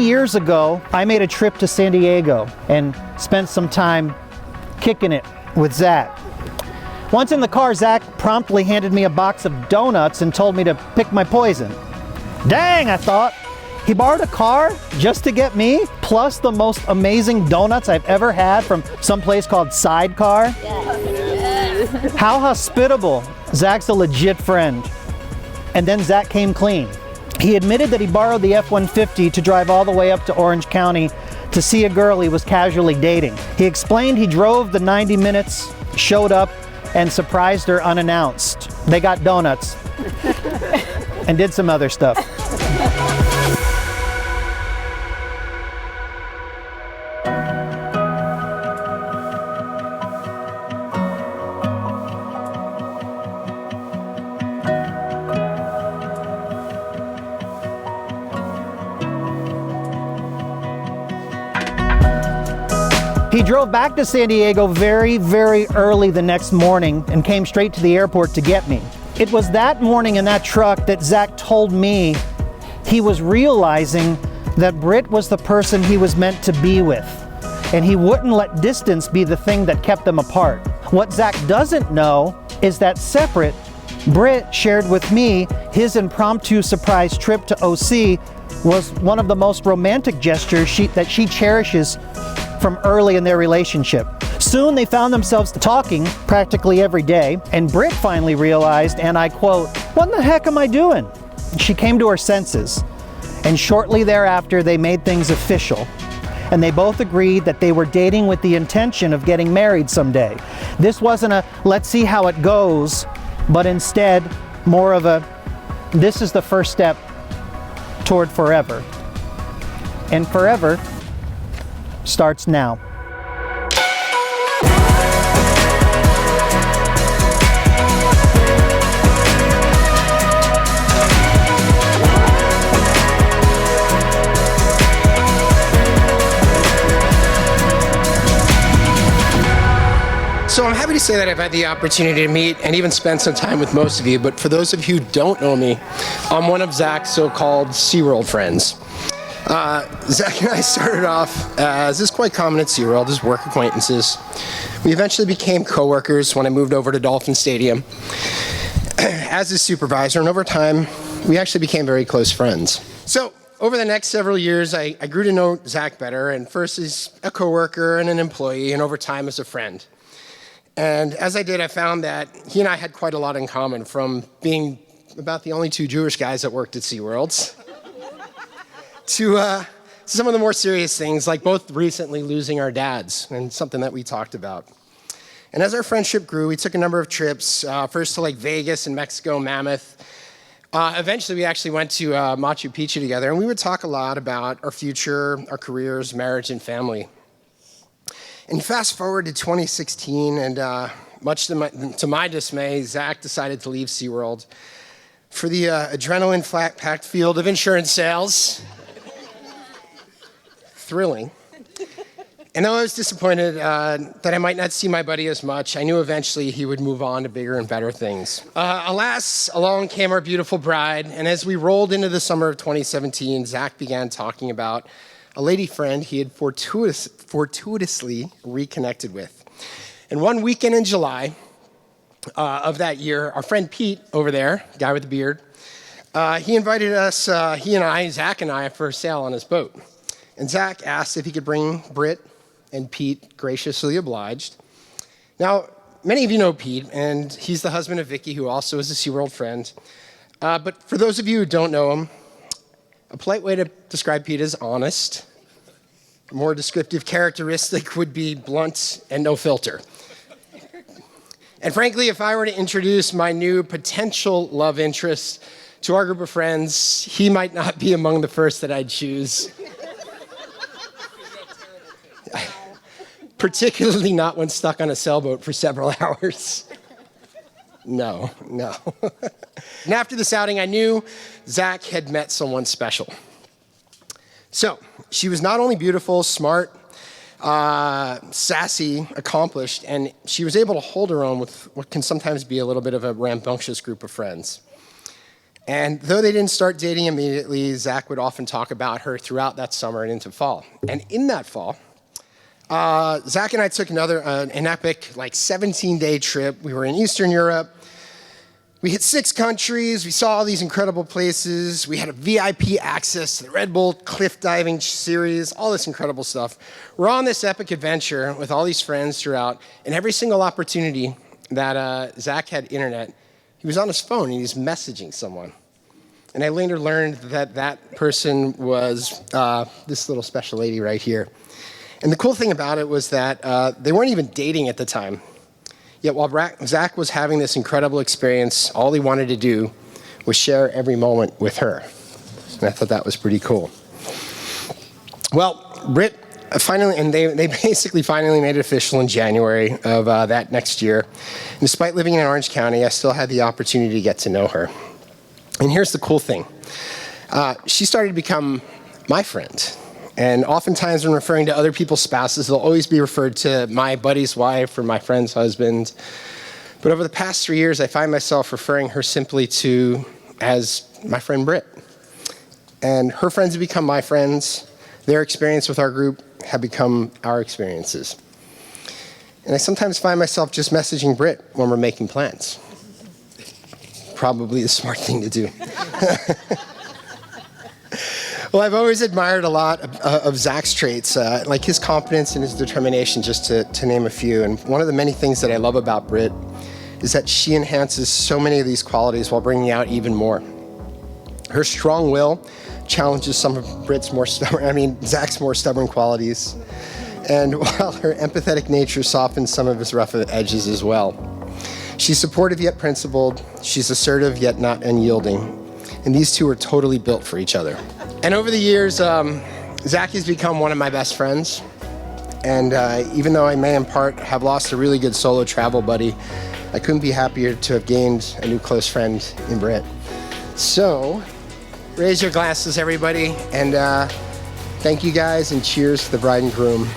years ago, I made a trip to San Diego and spent some time kicking it with Zach. Once in the car, Zach promptly handed me a box of donuts and told me to pick my poison. Dang, I thought. He borrowed a car just to get me, plus the most amazing donuts I've ever had from some place called Sidecar. Yes. How hospitable. Zach's a legit friend. And then Zach came clean. He admitted that he borrowed the F-150 to drive all the way up to Orange County to see a girl he was casually dating. He explained he drove the 90 minutes, showed up, and surprised her unannounced. They got donuts and did some other stuff. He drove back to San Diego very, very early the next morning and came straight to the airport to get me. It was that morning in that truck that Zach told me he was realizing that Brit was the person he was meant to be with, and he wouldn't let distance be the thing that kept them apart. What Zach doesn't know is that separate, Brit shared with me his impromptu surprise trip to OC was one of the most romantic gestures that she cherishes from early in their relationship. Soon they found themselves talking practically every day, and Brit finally realized, and I quote, "What in the heck am I doing?" She came to her senses, and shortly thereafter they made things official, and they both agreed that they were dating with the intention of getting married someday. This wasn't a let's see how it goes, but instead more of a this is the first step toward forever. And forever starts now. So I'm happy to say that I've had the opportunity to meet and even spend some time with most of you, but for those of you who don't know me, I'm one of Zach's so-called SeaWorld friends. Zach and I started off, as is quite common at SeaWorld, as work acquaintances. We eventually became co-workers when I moved over to Dolphin Stadium as his supervisor, and over time, we actually became very close friends. So, over the next several years, I grew to know Zach better, and first as a co-worker and an employee, and over time as a friend. And as I did, I found that he and I had quite a lot in common, from being about the only two Jewish guys that worked at SeaWorld, to some of the more serious things, like both recently losing our dads, and something that we talked about. And as our friendship grew, we took a number of trips, first to like Vegas and Mexico, Mammoth. Eventually, we actually went to Machu Picchu together, and we would talk a lot about our future, our careers, marriage, and family. And fast forward to 2016, and much to my dismay, Zach decided to leave SeaWorld for the adrenaline-packed field of insurance sales. Thrilling. And though I was disappointed that I might not see my buddy as much, I knew eventually he would move on to bigger and better things. Alas, along came our beautiful bride, and as we rolled into the summer of 2017, Zach began talking about a lady friend he had fortuitously reconnected with. And one weekend in July of that year, our friend Pete over there, guy with the beard, he invited us, Zach and I, for a sail on his boat. And Zach asked if he could bring Brit, and Pete graciously obliged. Now, many of you know Pete, and he's the husband of Vicky, who also is a SeaWorld friend. But for those of you who don't know him, a polite way to describe Pete is honest. A more descriptive characteristic would be blunt and no filter. And frankly, if I were to introduce my new potential love interest to our group of friends, he might not be among the first that I'd choose. Particularly not when stuck on a sailboat for several hours. No. And after this outing, I knew Zach had met someone special. So, she was not only beautiful, smart, sassy, accomplished, and she was able to hold her own with what can sometimes be a little bit of a rambunctious group of friends. And though they didn't start dating immediately, Zach would often talk about her throughout that summer and into fall. And in that fall, Zach and I took an epic 17-day trip. We were in Eastern Europe. We hit 6 countries. We saw all these incredible places. We had a VIP access to the Red Bull cliff diving series, all this incredible stuff. We're on this epic adventure with all these friends throughout, and every single opportunity that Zach had internet, he was on his phone and he was messaging someone. And I later learned that that person was this little special lady right here. And the cool thing about it was that they weren't even dating at the time. Yet while Zach was having this incredible experience, all he wanted to do was share every moment with her. And I thought that was pretty cool. Well, Brit finally, and they basically finally made it official in January of that next year. And despite living in Orange County, I still had the opportunity to get to know her. And here's the cool thing. She started to become my friend. And oftentimes when referring to other people's spouses, they'll always be referred to my buddy's wife or my friend's husband. But over the past 3 years, I find myself referring her simply to as my friend Brit. And her friends have become my friends. Their experience with our group have become our experiences. And I sometimes find myself just messaging Brit when we're making plans. Probably the smart thing to do. Well, I've always admired a lot of Zach's traits, like his confidence and his determination, just to name a few. And one of the many things that I love about Brit is that she enhances so many of these qualities while bringing out even more. Her strong will challenges some of Zach's more stubborn qualities. And while her empathetic nature softens some of his rough edges as well. She's supportive yet principled. She's assertive yet not unyielding. And these two are totally built for each other. And over the years, Zach has become one of my best friends. And even though I may in part have lost a really good solo travel buddy, I couldn't be happier to have gained a new close friend in Brit. So, raise your glasses, everybody, and thank you guys, and cheers to the bride and groom.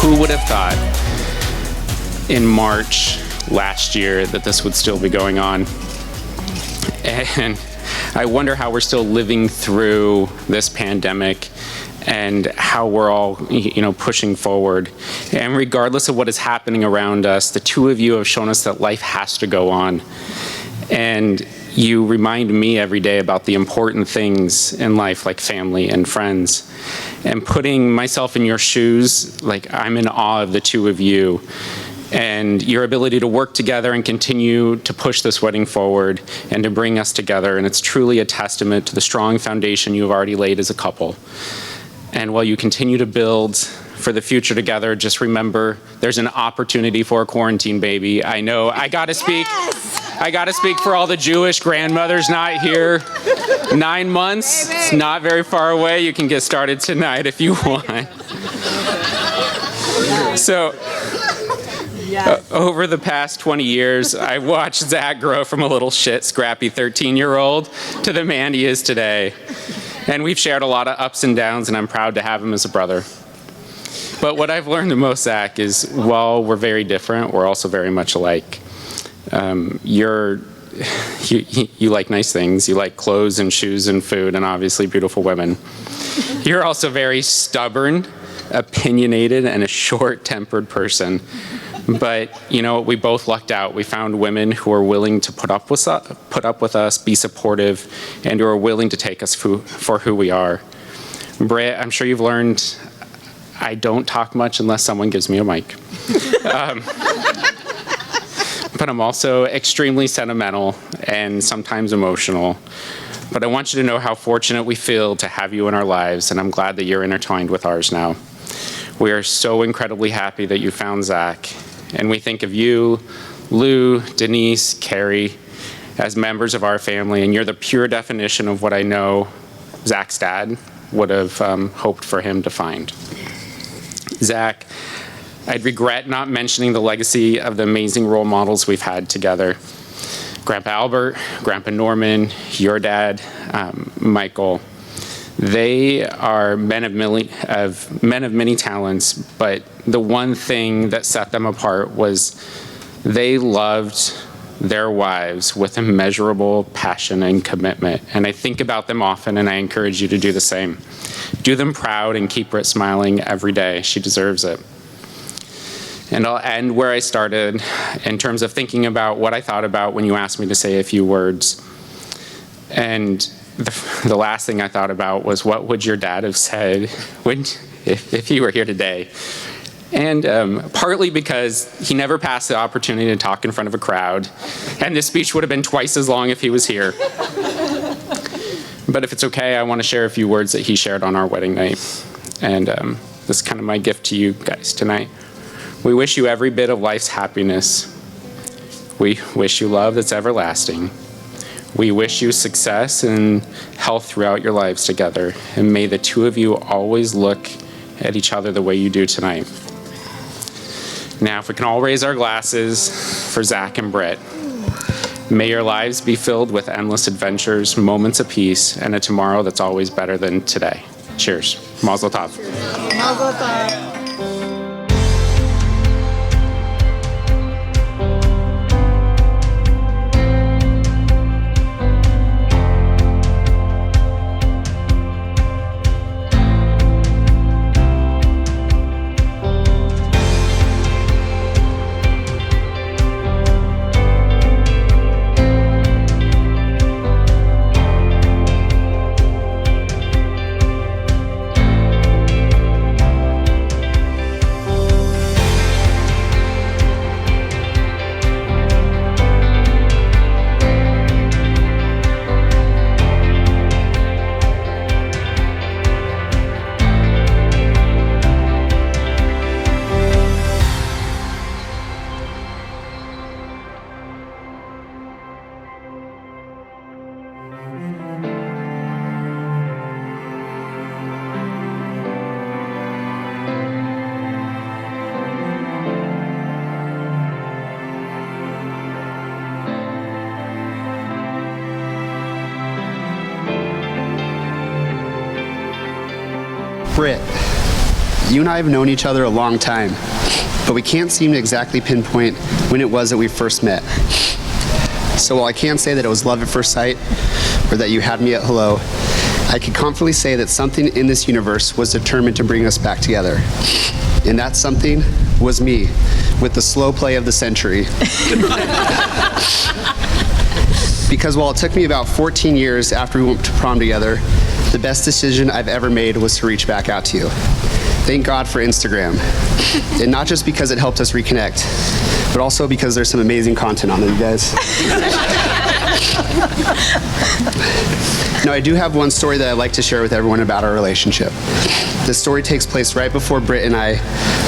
Who would have thought in March last year that this would still be going on? And I wonder how we're still living through this pandemic and how we're all, pushing forward. And regardless of what is happening around us, the two of you have shown us that life has to go on. And you remind me every day about the important things in life, like family and friends. And putting myself in your shoes, I'm in awe of the two of you and your ability to work together and continue to push this wedding forward and to bring us together. And it's truly a testament to the strong foundation you have already laid as a couple. And while you continue to build for the future together, just remember there's an opportunity for a quarantine baby. I know I gotta speak. Yes! I gotta speak for all the Jewish grandmothers not here. 9 months, baby. It's not very far away. You can get started tonight if you want. So, over the past 20 years, I've watched Zach grow from a little scrappy 13-year-old to the man he is today. And we've shared a lot of ups and downs, and I'm proud to have him as a brother. But what I've learned the most, Zach, is while we're very different, we're also very much alike. You like nice things. You like clothes and shoes and food and obviously beautiful women. You're also very stubborn, opinionated, and a short-tempered person. But, you know, we both lucked out. We found women who are willing to put up with us, be supportive, and who are willing to take us for who we are. Brit, I'm sure you've learned I don't talk much unless someone gives me a mic. But I'm also extremely sentimental and sometimes emotional. But I want you to know how fortunate we feel to have you in our lives, and I'm glad that you're intertwined with ours now. We are so incredibly happy that you found Zach, and we think of you, Lou, Denise, Carrie, as members of our family, and you're the pure definition of what I know Zach's dad would have hoped for him to find. Zach, I'd regret not mentioning the legacy of the amazing role models we've had together. Grandpa Albert, Grandpa Norman, your dad, Michael. They are men of many talents, but the one thing that set them apart was they loved their wives with immeasurable passion and commitment. And I think about them often, and I encourage you to do the same. Do them proud and keep Brit smiling every day. She deserves it. And I'll end where I started in terms of thinking about what I thought about when you asked me to say a few words. And the last thing I thought about was, what would your dad have said if he were here today? And partly because he never passed the opportunity to talk in front of a crowd, and this speech would have been twice as long if he was here. But if it's okay, I want to share a few words that he shared on our wedding night. And this is kind of my gift to you guys tonight. We wish you every bit of life's happiness. We wish you love that's everlasting. We wish you success and health throughout your lives together. And may the two of you always look at each other the way you do tonight. Now, if we can all raise our glasses for Zach and Brit. May your lives be filled with endless adventures, moments of peace, and a tomorrow that's always better than today. Cheers. Mazel tov. Mazel tov. Brit, you and I have known each other a long time, but we can't seem to exactly pinpoint when it was that we first met. So while I can't say that it was love at first sight or that you had me at hello, I can confidently say that something in this universe was determined to bring us back together. And that something was me, with the slow play of the century. Because while it took me about 14 years after we went to prom together, the best decision I've ever made was to reach back out to you. Thank God for Instagram. And not just because it helped us reconnect, but also because there's some amazing content on there, you guys. Now, I do have one story that I'd like to share with everyone about our relationship. This story takes place right before Brit and I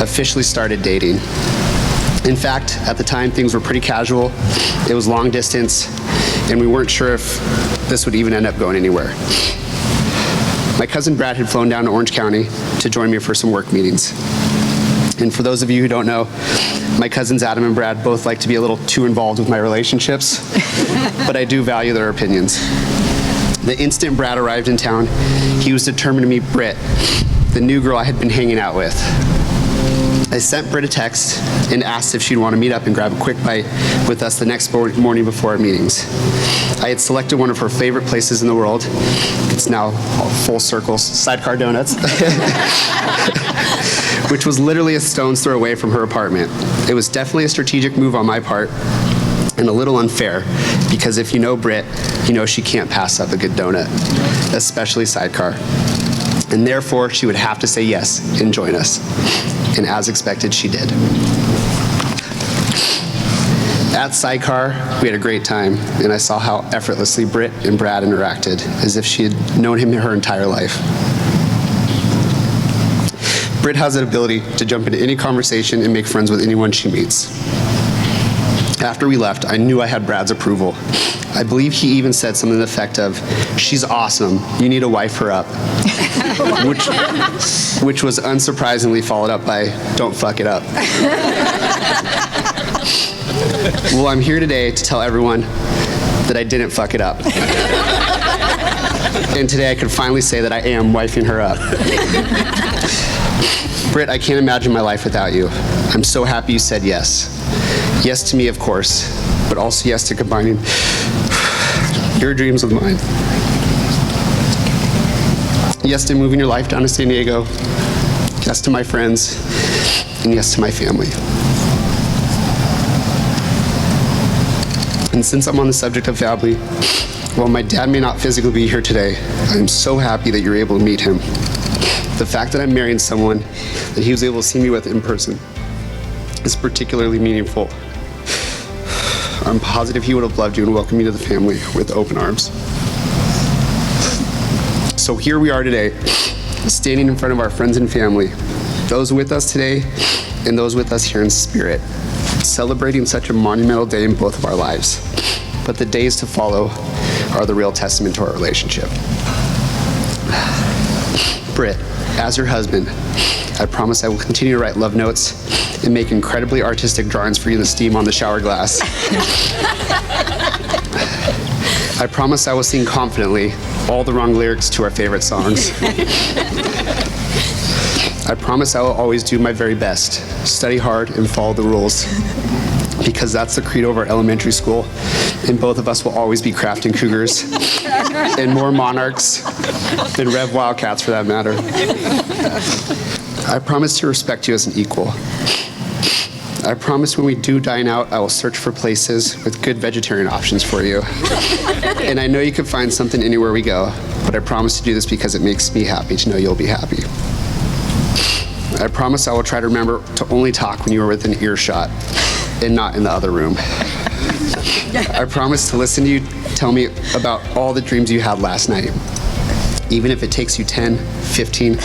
officially started dating. In fact, at the time, things were pretty casual. It was long distance, and we weren't sure if this would even end up going anywhere. My cousin Brad had flown down to Orange County to join me for some work meetings. And for those of you who don't know, my cousins Adam and Brad both like to be a little too involved with my relationships, but I do value their opinions. The instant Brad arrived in town, he was determined to meet Brit, the new girl I had been hanging out with. I sent Brit a text and asked if she'd want to meet up and grab a quick bite with us the next morning before our meetings. I had selected one of her favorite places in the world. It's now full circle, Sidecar Donuts, which was literally a stone's throw away from her apartment. It was definitely a strategic move on my part and a little unfair, because if you know Brit, you know she can't pass up a good donut, especially Sidecar. And therefore, she would have to say yes and join us. And as expected, she did. At Sidecar, we had a great time, and I saw how effortlessly Brit and Brad interacted, as if she had known him her entire life. Brit has an ability to jump into any conversation and make friends with anyone she meets. After we left, I knew I had Brad's approval. I believe he even said something to the effect of, "She's awesome, you need to wife her up," which was unsurprisingly followed up by, "Don't fuck it up." Well, I'm here today to tell everyone that I didn't fuck it up. And today I could finally say that I am wifing her up. Brit, I can't imagine my life without you. I'm so happy you said yes. Yes to me, of course, but also yes to combining your dreams with mine. Yes to moving your life down to San Diego. Yes to my friends, and yes to my family. And since I'm on the subject of family, while my dad may not physically be here today, I'm so happy that you're able to meet him. The fact that I'm marrying someone that he was able to see me with in person is particularly meaningful. I'm positive he would have loved you and welcomed me to the family with open arms. So here we are today, standing in front of our friends and family, those with us today and those with us here in spirit, celebrating such a monumental day in both of our lives. But the days to follow are the real testament to our relationship. Brit, as your husband, I promise I will continue to write love notes and make incredibly artistic drawings for you to steam on the shower glass. I promise I will sing confidently all the wrong lyrics to our favorite songs. I promise I will always do my very best, study hard, and follow the rules, because that's the credo of our elementary school, and both of us will always be crafting cougars and more monarchs than Rev Wildcats, for that matter. I promise to respect you as an equal. I promise when we do dine out, I will search for places with good vegetarian options for you. And I know you can find something anywhere we go, but I promise to do this because it makes me happy to know you'll be happy. I promise I will try to remember to only talk when you are within earshot and not in the other room. I promise to listen to you tell me about all the dreams you had last night, even if it takes you 10, 15,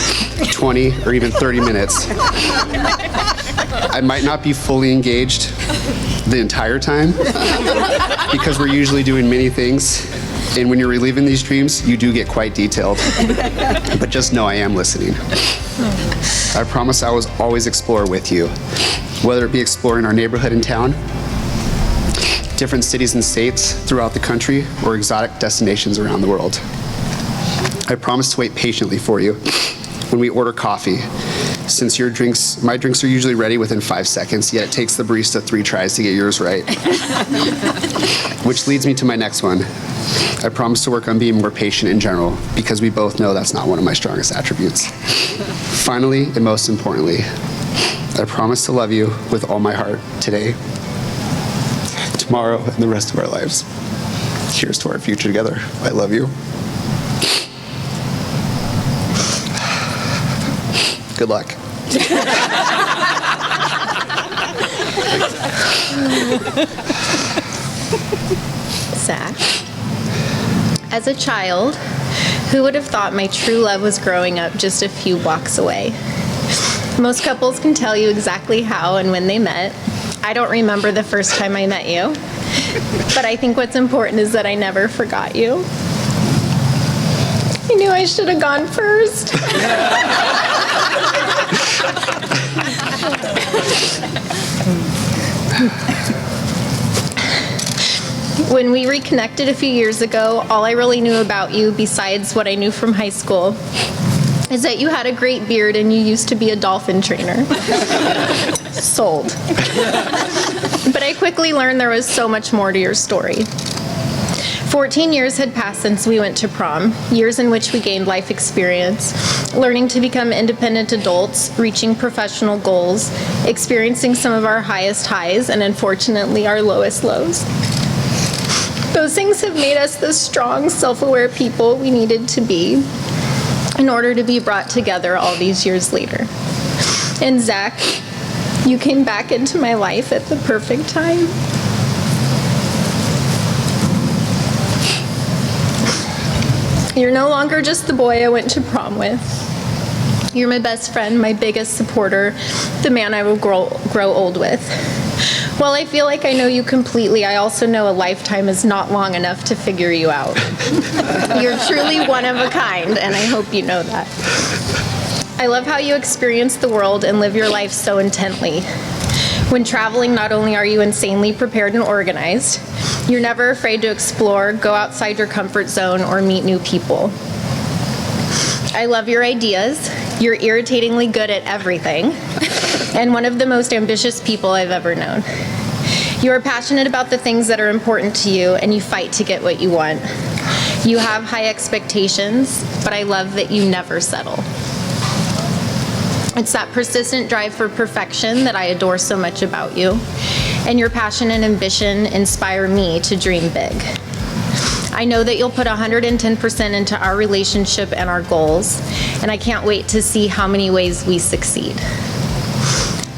20, or even 30 minutes. I might not be fully engaged the entire time because we're usually doing many things, and when you're reliving these dreams, you do get quite detailed. But just know I am listening. I promise I will always explore with you, whether it be exploring our neighborhood and town, different cities and states throughout the country, or exotic destinations around the world. I promise to wait patiently for you when we order coffee, since my drinks are usually ready within 5 seconds, yet it takes the barista 3 tries to get yours right. Which leads me to my next one. I promise to work on being more patient in general, because we both know that's not one of my strongest attributes. Finally, and most importantly, I promise to love you with all my heart today, tomorrow, and the rest of our lives. Here's to our future together. I love you. Good luck. Zach, as a child, who would have thought my true love was growing up just a few blocks away? Most couples can tell you exactly how and when they met. I don't remember the first time I met you, but I think what's important is that I never forgot you. I knew I should have gone first. When we reconnected a few years ago, all I really knew about you, besides what I knew from high school, is that you had a great beard and you used to be a dolphin trainer. Sold. But I quickly learned there was so much more to your story. 14 years had passed since we went to prom, years in which we gained life experience, learning to become independent adults, reaching professional goals, experiencing some of our highest highs, and unfortunately our lowest lows. Those things have made us the strong, self-aware people we needed to be in order to be brought together all these years later. And Zach, you came back into my life at the perfect time. You're no longer just the boy I went to prom with. You're my best friend, my biggest supporter, the man I will grow old with. While I feel like I know you completely, I also know a lifetime is not long enough to figure you out. You're truly one of a kind, and I hope you know that. I love how you experience the world and live your life so intently. When traveling, not only are you insanely prepared and organized, you're never afraid to explore, go outside your comfort zone, or meet new people. I love your ideas. You're irritatingly good at everything, and one of the most ambitious people I've ever known. You are passionate about the things that are important to you, and you fight to get what you want. You have high expectations, but I love that you never settle. It's that persistent drive for perfection that I adore so much about you, and your passion and ambition inspire me to dream big. I know that you'll put 110% into our relationship and our goals, and I can't wait to see how many ways we succeed.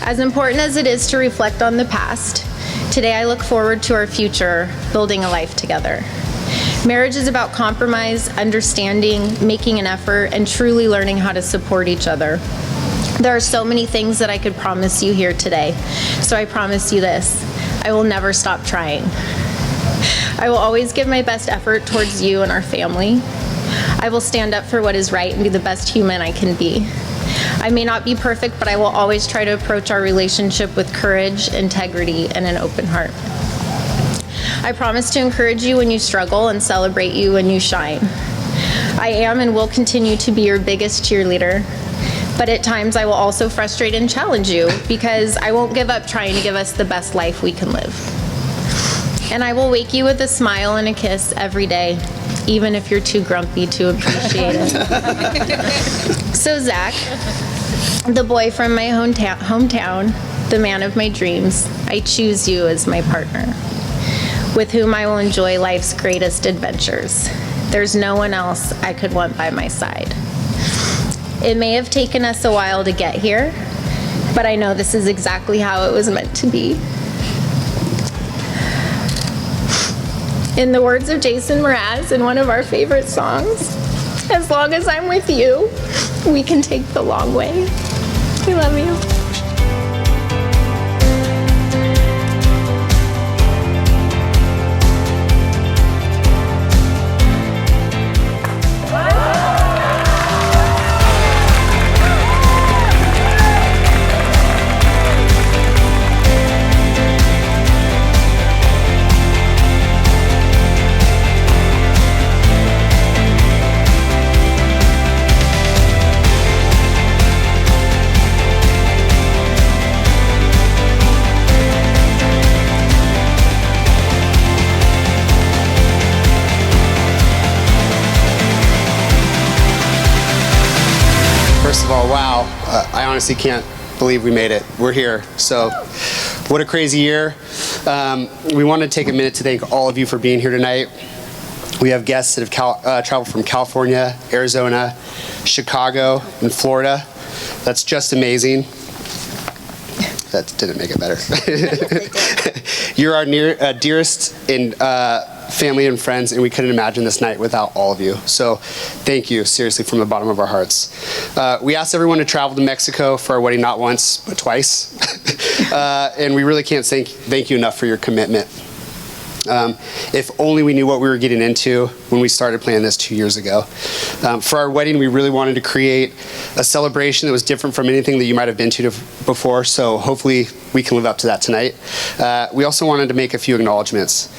As important as it is to reflect on the past, today I look forward to our future, building a life together. Marriage is about compromise, understanding, making an effort, and truly learning how to support each other. There are so many things that I could promise you here today, so I promise you this: I will never stop trying. I will always give my best effort towards you and our family. I will stand up for what is right and be the best human I can be. I may not be perfect, but I will always try to approach our relationship with courage, integrity, and an open heart. I promise to encourage you when you struggle and celebrate you when you shine. I am and will continue to be your biggest cheerleader, but at times I will also frustrate and challenge you because I won't give up trying to give us the best life we can live. And I will wake you with a smile and a kiss every day, even if you're too grumpy to appreciate it. So Zach, the boy from my hometown, the man of my dreams, I choose you as my partner, with whom I will enjoy life's greatest adventures. There's no one else I could want by my side. It may have taken us a while to get here, but I know this is exactly how it was meant to be. In the words of Jason Mraz in one of our favorite songs, as long as I'm with you, we can take the long way. We love you. First of all, wow, I honestly can't believe we made it. We're here. So what a crazy year. We want to take a minute to thank all of you for being here tonight. We have guests that have traveled from California, Arizona, Chicago, and Florida. That's just amazing. That didn't make it better. You're our dearest and family and friends, and we couldn't imagine this night without all of you. So thank you, seriously, from the bottom of our hearts. We asked everyone to travel to Mexico for our wedding, not once, but twice. And we really can't thank you enough for your commitment. If only we knew what we were getting into when we started planning this 2 years ago. For our wedding, we really wanted to create a celebration that was different from anything that you might have been to before, so hopefully we can live up to that tonight. We also wanted to make a few acknowledgments.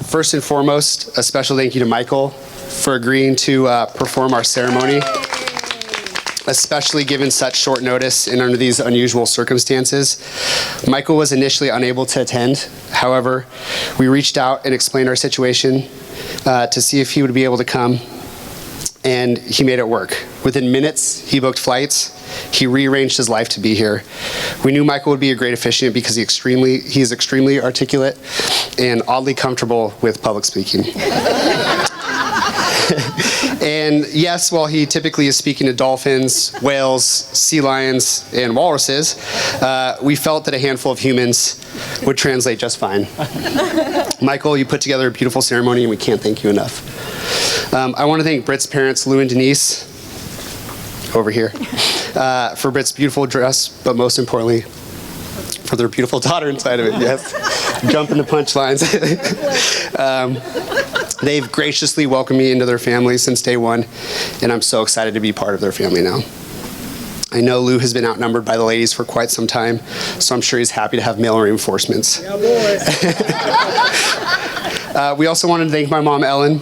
First and foremost, a special thank you to Michael for agreeing to perform our ceremony. especially given such short notice and under these unusual circumstances. Michael was initially unable to attend. However, we reached out and explained our situation to see if he would be able to come, and he made it work. Within minutes, he booked flights. He rearranged his life to be here. We knew Michael would be a great officiant because he is extremely articulate and oddly comfortable with public speaking. And yes, while he typically is speaking to dolphins, whales, sea lions, and walruses, we felt that a handful of humans would translate just fine. Michael, you put together a beautiful ceremony, and we can't thank you enough. I want to thank Brit's parents, Lou and Denise, over here, for Brit's beautiful dress, but most importantly, for their beautiful daughter inside of it, yes. Jumping the punchlines. They've graciously welcomed me into their family since day one, and I'm so excited to be part of their family now. I know Lou has been outnumbered by the ladies for quite some time, so I'm sure he's happy to have male reinforcements. Yeah, boy. We also wanted to thank my mom, Ellen,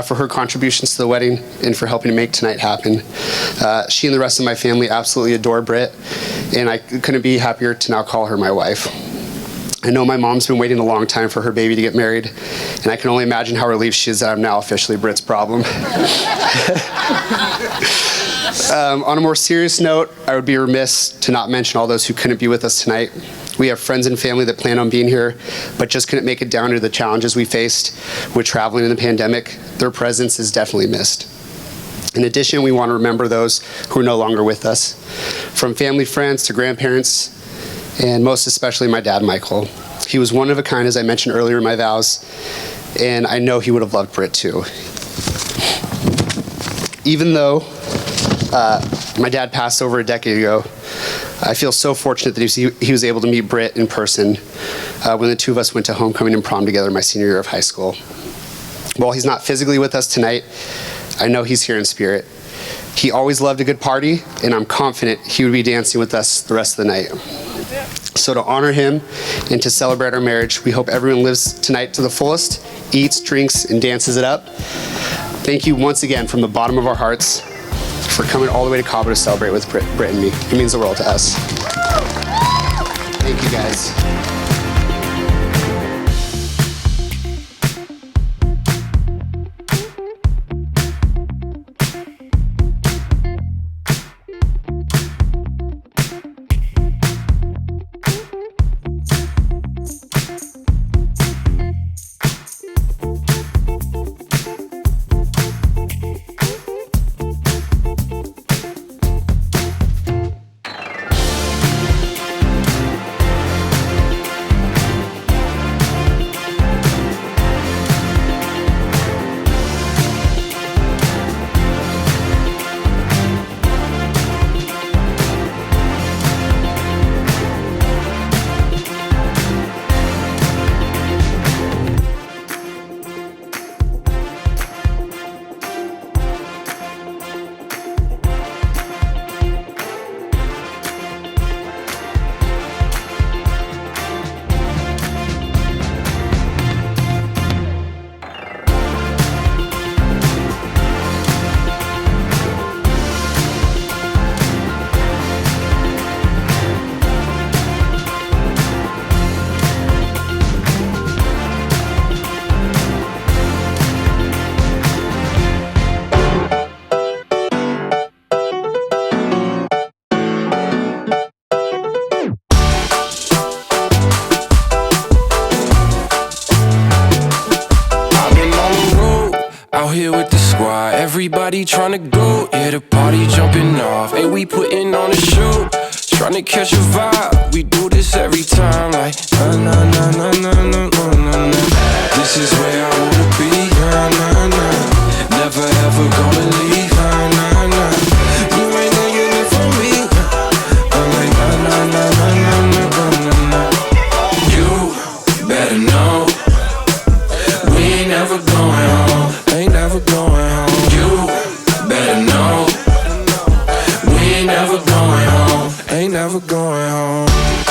for her contributions to the wedding and for helping to make tonight happen. She and the rest of my family absolutely adore Brit, and I couldn't be happier to now call her my wife. I know my mom's been waiting a long time for her baby to get married, and I can only imagine how relieved she is that I'm now officially Brit's problem. On a more serious note, I would be remiss to not mention all those who couldn't be with us tonight. We have friends and family that plan on being here, but just couldn't make it down to the challenges we faced with traveling in the pandemic. Their presence is definitely missed. In addition, we want to remember those who are no longer with us, from family, friends, to grandparents, and most especially my dad, Michael. He was one of a kind, as I mentioned earlier in my vows, and I know he would have loved Brit too. Even though my dad passed over a decade ago, I feel so fortunate that he was able to meet Brit in person when the two of us went to homecoming and prom together my senior year of high school. While he's not physically with us tonight, I know he's here in spirit. He always loved a good party, and I'm confident he would be dancing with us the rest of the night. So to honor him and to celebrate our marriage, we hope everyone lives tonight to the fullest, eats, drinks, and dances it up. Thank you once again from the bottom of our hearts for coming all the way to Cabo to celebrate with Brit and me. It means the world to us. Thank you, guys. Out here with the squad, everybody tryna go, yeah, the party jumping off, and we putting on a show, tryna catch a vibe. We do this every time, like na na na na na na na na. This is where I wanna be, na na na. Never ever gonna leave, na na na. You ain't thinking it for me, I'm like na na na na na na na na. You better know we ain't never going home. Ain't never going home. You better know we ain't never going home. Ain't never going home.